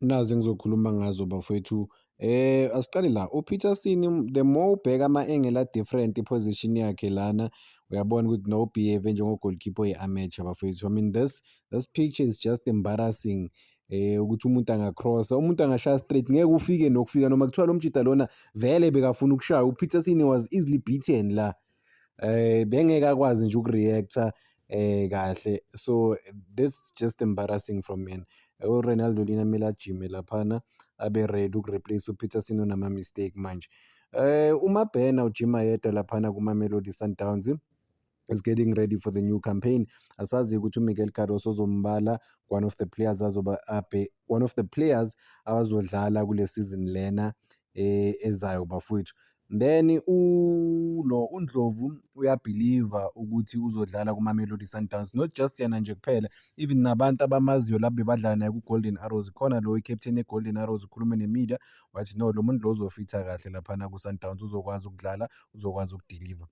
Nazi engizokhuluma ngazo bafowethu. Asiqale la. uPeterson, the more ubheka ama-angle a-different i-position yakhe lana, uyabona ukuthi no behave njengo-goalkeeper oyi-amateur bafowethu. I mean this picture is just embarrassing. Ukuthi umuntu angacrossa, umuntu angashaya straight, ngeke ufike nokufika noma kuthiwa lo mjida lona vele bekafuna ukushaya. uPeterson was easily beaten la. Bengeke akwazi nje ukureacta kahle. So that's just embarrassing from yena. uRonaldo lina kumele ajime laphana abe ready ukureplace uPeterson onama mistake manje. uMabhena ujima yedwa laphana kuMamelodi Sundowns is getting ready for the new campaign. Asazi ukuthi uMiguel Cardoso uzombala one of the players abazodlala kule season lena ezayo bafowethu. Then uNdlovu uyabhiliva ukuthi uzodlala kuMamelodi Sundowns, not just yena nje kuphela, even nabantu abamaziyo labo bebadlala naye kuGolden Arrows. Khona lo i-captain yeGolden Arrows ukhulume nemedia wathi no, lo muntu lo uzofitha kahle laphana kuSundowns, uzokwazi ukudlala, uzokwazi ukudiliva.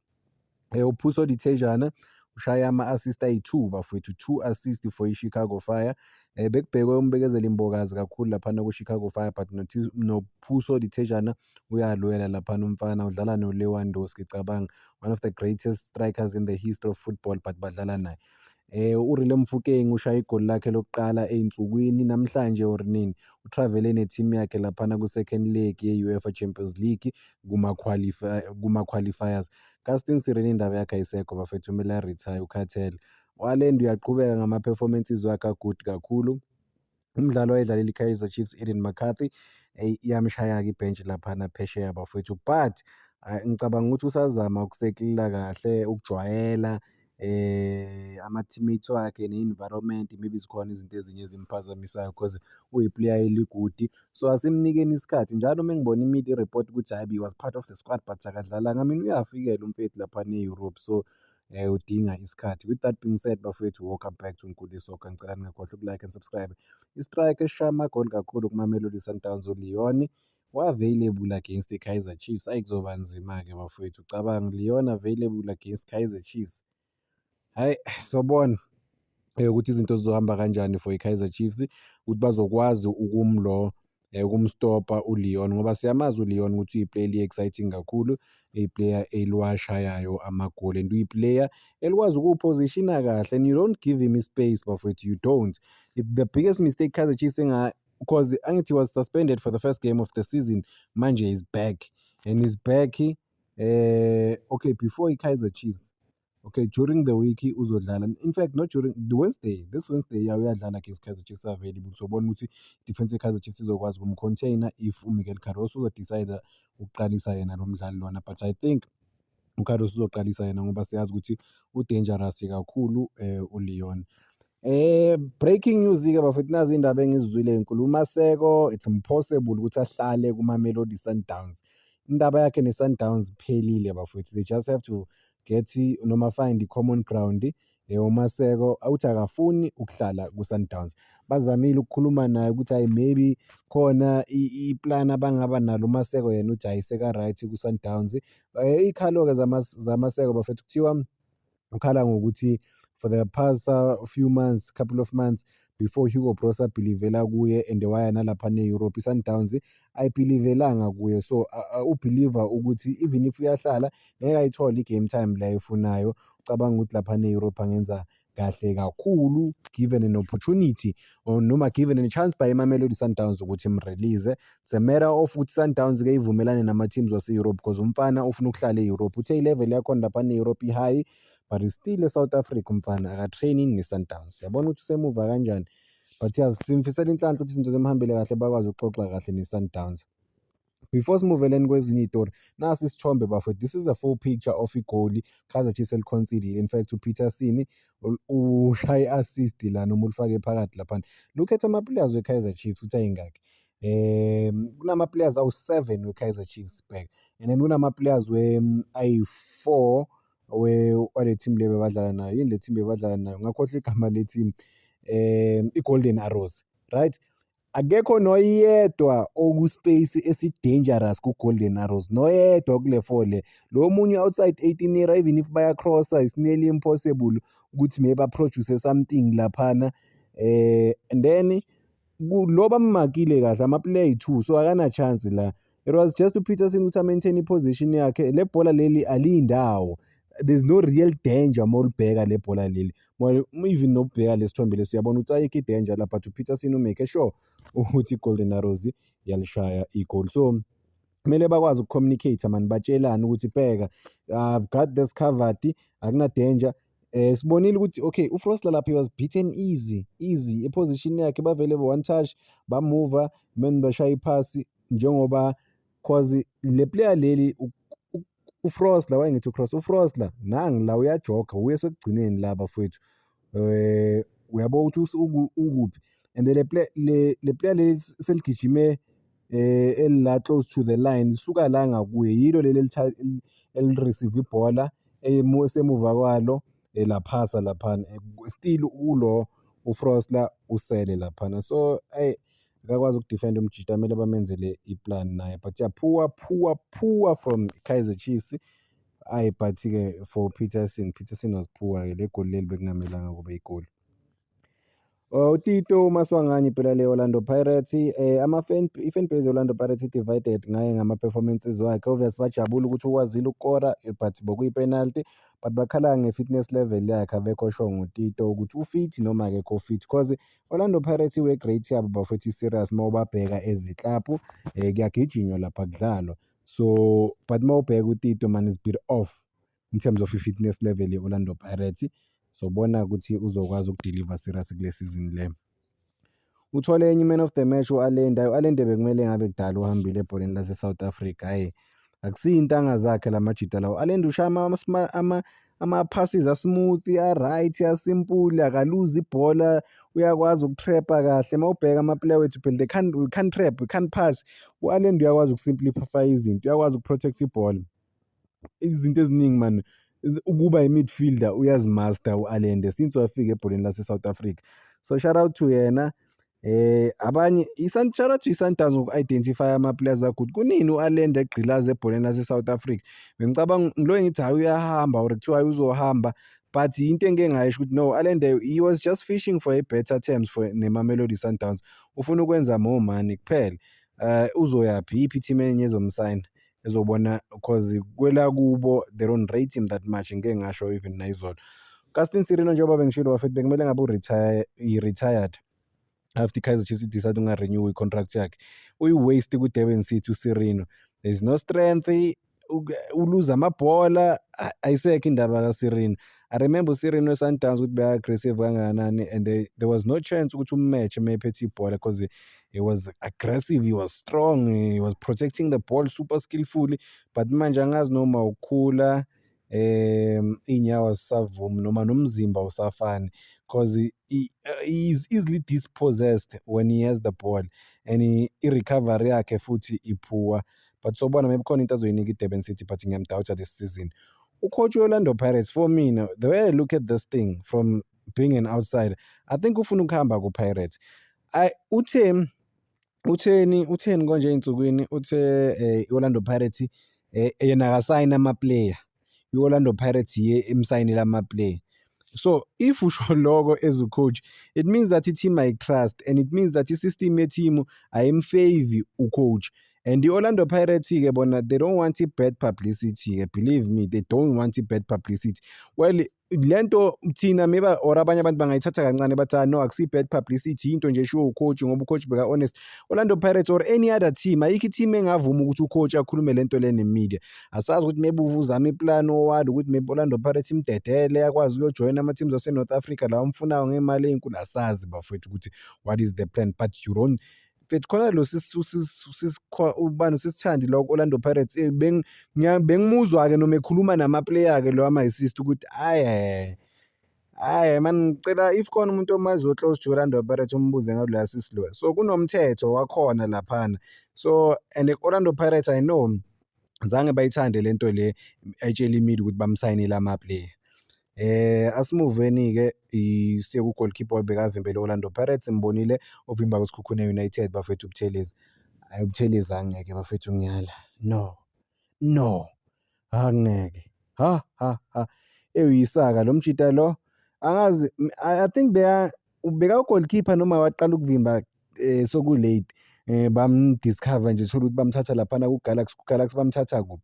uPhuso Dithejana ushaya ama-assist ayi-2 bafowethu, 2 assist for iChicago Fire. Bekubhekwe umbekezeli mbokazi kakhulu laphana kuChicago Fire, but noPhuso Dithejana uyalwela laphana umfana, udlala noLewandowski cabanga, one of the greatest strikers in the history of football, but badlala naye. uRile Mofokeng ushaya igoli lakhe lokuqala ey'nsukwini namhlanje or nini, utravele ne-team yakhe laphana ku-second leg ye-UEFA Champions League kuma-qualifiers. Casting Sireni indaba yakhe ayisekho bafethu, kumele aretire ukhathele. uHaaland uyaqhubeka ngama-performances wakhe good kakhulu. Umdlalo wayedlalela i-Kaizer Chiefs, Eden McCarthy iyamshaya-ke ibhentshi laphana phesheya bafowethu, but ngicabanga ukuthi usazama ukusetlila kahle, ukujwayela ama-teammates wakhe ne-environment. Maybe zikhona izinto ezinye ezimphazamisayo because uyi-player eligudi, so asimnikeni isikhathi. Njalo mengibona i-media report ukuthi hayi he was part of the squad but akadlalanga, I mean uyafikela umfethu laphana e-Europe, so udinga isikhathi. With that being said bafowethu, welcome back to Nkululeko Soccer. Ngicela ningakhohlwa uku-like and subscribe. I-striker esishaya amagoli kakhulu kuMamelodi Sundowns uLeon wa-available against i-Kaizer Chiefs. Kuzoba nzima-ke bafowethu, cabanga Leon available against Kaizer Chiefs. Hhayi, sobona ukuthi izinto zizohamba kanjani for i-Kaizer Chiefs, ukuthi bazokwazi ukumstopa uLeon, ngoba siyamazi uLeon ukuthi uyi-player eli-exciting kakhulu, uyi-player eliwashayayo amagoli, and uyi-player elikwazi ukuwuphositiona kahle, and you don't give him space bafowethu, you don't. The biggest mistake Kaizer Chiefs because angithi was suspended for the first game of the season, manje is back, and he's back okay, before i-Kaizer Chiefs. Okay, during the week uzodlala. In fact, not during the Wednesday. This Wednesday uyadlala against Kaizer Chiefs available. So bona ukuthi defense ye-Kaizer Chiefs izokwazi ukumcontainer if uMiguel Cardoso uzodecide ukuqalisa yena lo mdlali lona. But I think uCardoso uzoqalisa yena ngoba siyazi ukuthi u-dangerous kakhulu uLeon. Breaking news-ke bafethu, nazi indaba engizizwile enkulu. uMaseko, it's impossible ukuthi ahlale kuMamelodi Sundowns. Indaba yakhe ne-Sundowns phelile bafethu. They just have to get noma find i-common ground. uMaseko uthi akafuni ukuhlala ku-Sundowns. Bazamile ukukhuluma naye ukuthi hayi maybe khona i-plan abangaba nalo uMaseko, yena uthi hayi seka-right ku-Sundowns. Iy'khalo-ke zaMaseko bafethu, kuthiwa ukhala ngokuthi for the past couple of months before Hugo Broos abhilivela kuye and waya nalaphana e-Europe, i-Sundowns ayibhilivelanga kuye, so ubhiliva ukuthi even if uyahlala ngeke ayithole i-game time la ayifunayo. Ucabanga ukuthi laphana e-Europe angenza kahle kakhulu given an opportunity or noma given a chance by iMamelodi Sundowns ukuthi imrelease. It's a matter of ukuthi Sundowns-ke ivumelane nama-teams wase-Europe because umfana ufuna ukuhlala e-Europe. Uthe i-level yakhona laphana e-Europe i-high, but still eSouth Africa umfana aka-training ne-Sundowns. Yabona ukuthi usemuva kanjani, but yes, simfisela inhlanhla ukuthi izinto zimhambele kahle, bakwazi ukuxoxa kahle ne-Sundowns. Before simuveleni kwezinye iy'tori, nasi isithombe bafowethu. This is the full picture of igoli Kaizer Chiefs eliconcedile. In fact, uPeterson ushaye i-assist la noma ulifake phakathi laphana. Look at ama-players we-Kaizer Chiefs ukuthi ayingakhi. Kunama-players awu-7 we-Kaizer Chiefs back, and then kunama-players ayi-4 wale team le bebadlala nayo. Yini le team bebadlala nayo, ngakhohlwa igama le team. I-Golden Arrows, right? Akekho noyedwa oku-space esi-dangerous ku-Golden Arrows, noyedwa kule 4 le. Lo munye outside 18 era, even if bayacrossa it's nearly impossible ukuthi maybe baproduce something laphana. And then lo bammakile kahle ama-play 2 so akana chance la. It was just uPeterson ukuthi a-maintain i-position yakhe. Le bhola leli aliyindawo, there's no real danger uma ulibheka le bhola leli. Even nokubheka lesithombe lesi uyabona ukuthi ayikho i-danger la, but uPeterson umake sure ukuthi i-Golden Arrows yalishaya igoli. So kumele bakwazi uku-communicate man, batshelane ukuthi bheka, I've got this covered, akuna danger. Sibonile ukuthi okay uFrosler lapha he was beaten easy iposition yakhe bavele one touch bamova man bashaya iphasi njengoba cause le player leli uFrosler wayengithi uCross uFrosler nangi la uyajoga uye sekugcineni la bafowethu uyabo ukuthi ukuphi and le player leli seligijime elila close to the line suka la ngakuye yilo leli receive ibhola emuva kwalo laphasa laphana still ulo uFrosler usele laphana. So akakwazi ukudefend umjita kumele bamenzele iplan naye, but yeah poor from Kaizer Chiefs. But ke for Peterson was poor ke le goal leli bekungamelanga kube igoli. uTito Maswanganye phela le Orlando Pirates i-fan base Orlando Pirates divided ngaye ngama-performances wakhe. Obvious bajabula ukuthi ukwazile ukukora but bokuyi-penalty, but bakhala nge-fitness level yakhe abekho sure nguTito ukuthi ufit noma akekho fit, cause Orlando Pirates we-great yabo bafethu serious uma ubabheka eziklabhu kuyagijinywa lapha kudlalwa. So but uma ubheka uTito man is bit off in terms of i-fitness level ye-Orlando Pirates. So bona ukuthi uzokwazi ukudeliver serious kule season le. Uthole enye man of the match u-Allende bekumele ngabe kudala uhambile ebholeni lase South Africa. Hayi akusiyintanga zakhe lamajita lawo. Allende ushaya ama-passes a-smooth, a-right, a-simple, akaluzi ibhola, uyakwazi ukutrappa kahle. Mawubheka ama-player wethu phela they can't trap, we can't pass. U-Allende uyakwazi ukusimplify izinto, uyakwazi ukuprotect ibhola. Izinto eziningi man, ukuba i-midfielder uyazimaster u-Allende since wafika ebholeni lase South Africa. So shout out to yena. Abanye shout out to i-Sundowns ngoku-identify ama-players good. Kunini u-Allende egqilaza ebholeni lase South Africa? Bengicabanga ngilo ngithi hayi uyahamba or kuthiwa uzohamba, but into engingayisho ukuthi no, Allende he was just fishing for a better terms for neMamelodi Sundowns. Ufuna ukwenza more money kuphela. Uzoyaphi iphi team enye ezomsign ezobona, cause kwela kubo they don't rate him that much. Ngeke ngasho even nayizolo. Casting Sirino njengoba bengishilo bafethu bekumele ngabe retired after Kaizer Chiefs decide unga-renew i-contract yakhe. Uyi-waste ku-Durban City uSirino. There's no strength, uluza amabhola, ayisekho indaba kaSirino. I remember uSirino eSundowns ukuthi be-aggressive kangakanani and there was no chance ukuthi ummatch mayephethe ibhola because he was aggressive, he was strong, he was protecting the ball super skillfully, but manje angazi noma ukukhula iy'nyawo azisavumi noma nomzimba awusafani, cause he is easily dispossessed when he has the ball and i-recovery yakhe futhi ipoor. But sobona maybe khona into azoyinika i-Durban City, but ngiyamdoubt this season. Ucoach we-Orlando Pirates for me now, the way I look at this thing from being an outsider, I think ufuna ukuhamba ku-Pirates. Utheni konje ey'nsukwini uthe i-Orlando Pirates yena akasayini ama-player, i-Orlando Pirates yiye emsayinile ama-player. So if usho lokho as a coach, it means that i-team ayitrust and it means that i-system ye-team ayimfavor ucoach. And the Orlando Pirates ke bona they don't want bad publicity, believe me, they don't want bad publicity. Well, lento thina maybe or abanye abantu bangayithatha kancane bathi no akusi bad publicity, into nje eshiwo ucoach ngoba ucoach beka honest. Orlando Pirates or any other team ayikho team engavuma ukuthi ucoach akhulume lento le nemedia. Asazi ukuthi maybe uvuzama iplan owadi ukuthi maybe Orlando Pirates imdedele yakwazi ukujoin ama teams ase North Africa la umfunayo ngemali ezinkulu, asazi bafethu ukuthi what is the plan, but you don't but khona lo ubani sisithandi lo Orlando Pirates bengimuzwa ke noma ekhuluma nama-player ke lo ama-assist ukuthi hayi man ngicela if khona umuntu omaziyo close to Orlando Pirates umbuze ngalo assist lo. So kunomthetho wakhona laphana. So and Orlando Pirates I know zange bayithande lento le etshela imidi ukuthi bamsayinile ama-player. Asimuveni ke siye ku goalkeeper obekavimbele Orlando Pirates, simbonile ovimba kwesikhukhune United bafethu uButhelezi. uButhelezi angeke bafethu ngiyala. No. Angeke. Uyisaka lo mjita lo. Angazi I think beka goalkeeper noma waqala ukuvimba soku-late bamdiscover nje thola ukuthi bamthatha laphana ku-Galaxy bamthatha kuphi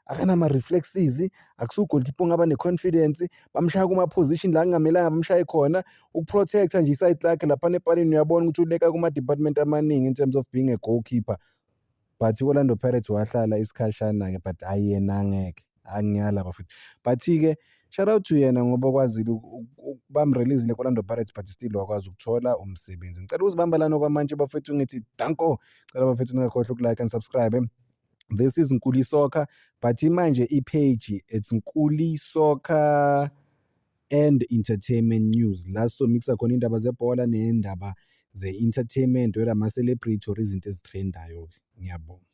akanama-reflexes, akusu-goalkeeper ongaba ne-confidence, bamshaya kuma-position la kungamelanga bamshaye khona, ukuprotector nje isayidi lakhe laphana epalini uyabona ukuthi uleka kuma-department amaningi in terms of being a goalkeeper. But i-Orlando Pirates wahlala isikhashana-ke but hhayi yena angeke angiyala bafethu. But-ke shout out to yena ngoba kwazile bam-release-ile ku-Orlando Pirates but still wakwazi ukuthola umsebenzi. Ngicela ukuzibamba lana kwamanje bafethu ngithi danko. Ngicela bafethu ningakhohlwa uku-like and subscribe. This is Nkuli Soccer, but manje i-page it's Nkuli Soccer and Entertainment News. La somixa khona indaba zebhola nendaba ze-entertainment, whether ama-celebrity or izinto ezitrendayo. Ngiyabonga.